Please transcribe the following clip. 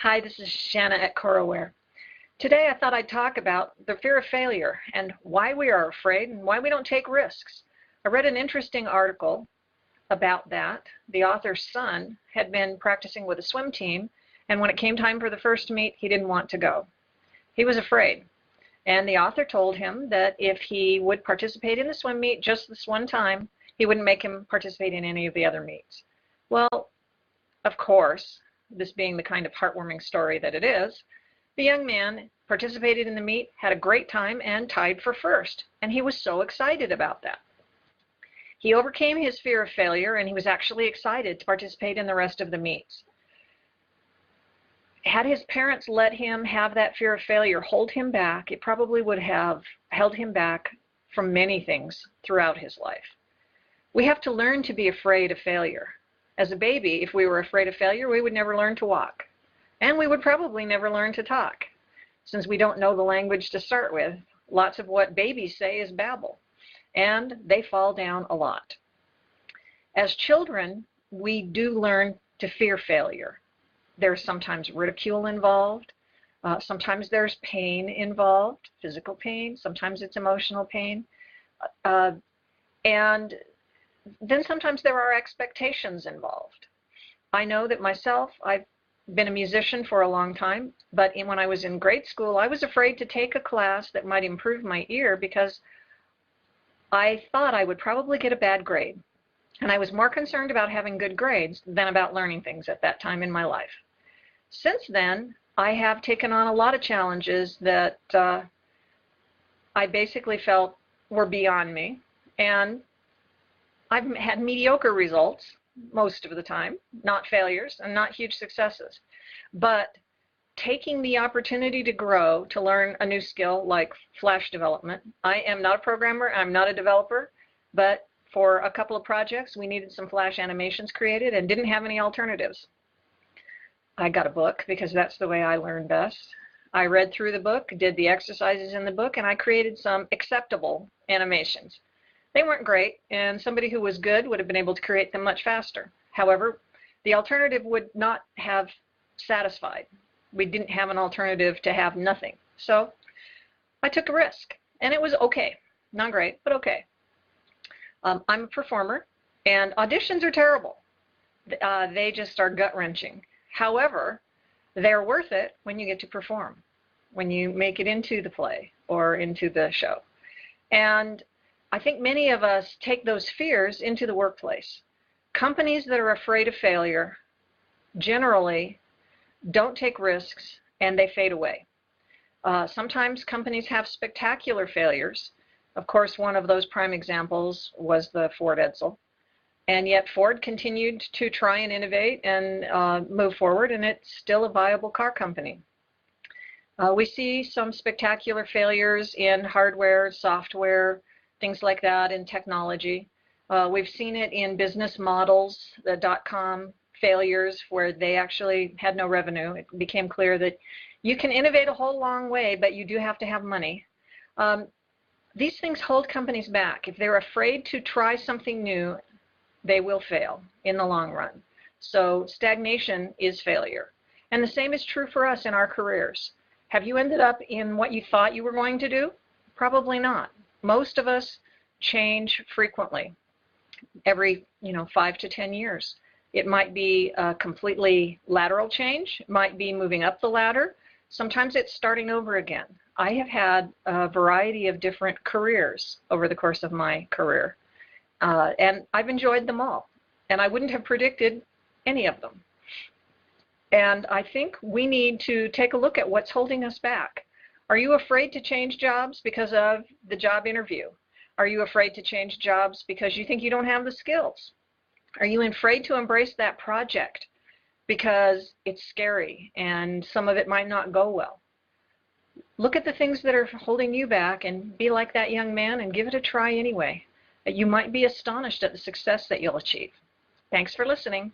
Hi, this is Shanna at CoroWare. Today I thought I'd talk about the fear of failure and why we are afraid and why we don't take risks. I read an interesting article about that. The author's son had been practicing with a swim team, and when it came time for the first meet, he didn't want to go. He was afraid. And the author told him that if he would participate in the swim meet just this one time, he wouldn't make him participate in any of the other meets. Well, of course, this being the kind of heartwarming story that it is, the young man participated in the meet, had a great time, and tied for first. And he was so excited about that. He overcame his fear of failure, and he was actually excited to participate in the rest of the meets. Had his parents let him have that fear of failure hold him back, it probably would have held him back from many things throughout his life. We have to learn to be afraid of failure. As a baby, if we were afraid of failure, we would never learn to walk. And we would probably never learn to talk. Since we don't know the language to start with, lots of what babies say is babble. And they fall down a lot. As children, we do learn to fear failure. There's sometimes ridicule involved. Sometimes there's pain involved, physical pain. Sometimes it's emotional pain. And then sometimes there are expectations involved. I know that myself, I've been a musician for a long time, but when I was in grade school, I was afraid to take a class that might improve my ear because I thought I would probably get a bad grade. And I was more concerned about having good grades than about learning things at that time in my life. Since then, I have taken on a lot of challenges that I basically felt were beyond me. And I've had mediocre results most of the time, not failures and not huge successes. But taking the opportunity to grow, to learn a new skill like Flash development. I am not a programmer, I'm not a developer, but for a couple of projects we needed some Flash animations created and didn't have any alternatives. I got a book because that's the way I learn best. I read through the book, did the exercises in the book, and I created some acceptable animations. They weren't great, and somebody who was good would have been able to create them much faster. However, the alternative would not have satisfied. We didn't have an alternative to have nothing. So I took a risk, and it was okay. Not great, but okay. I'm a performer, and auditions are terrible. They just are gut-wrenching. However, they're worth it when you get to perform, when you make it into the play or into the show. And I think many of us take those fears into the workplace. Companies that are afraid of failure generally don't take risks and they fade away. Sometimes companies have spectacular failures. Of course, one of those prime examples was the Ford Edsel. And yet Ford continued to try and innovate and move forward, and it's still a viable car company. We see some spectacular failures in hardware, software, things like that in technology. We've seen it in business models, the dot-com failures where they actually had no revenue. It became clear that you can innovate a whole long way, but you do have to have money. These things hold companies back. If they're afraid to try something new, they will fail in the long run. So stagnation is failure. And the same is true for us in our careers. Have you ended up in what you thought you were going to do? Probably not. Most of us change frequently, every 5 to 10 years. It might be a completely lateral change. It might be moving up the ladder. Sometimes it's starting over again. I have had a variety of different careers over the course of my career. And I've enjoyed them all. And I wouldn't have predicted any of them. And I think we need to take a look at what's holding us back. Are you afraid to change jobs because of the job interview? Are you afraid to change jobs because you think you don't have the skills? Are you afraid to embrace that project because it's scary and some of it might not go well? Look at the things that are holding you back and be like that young man and give it a try anyway. You might be astonished at the success that you'll achieve. Thanks for listening.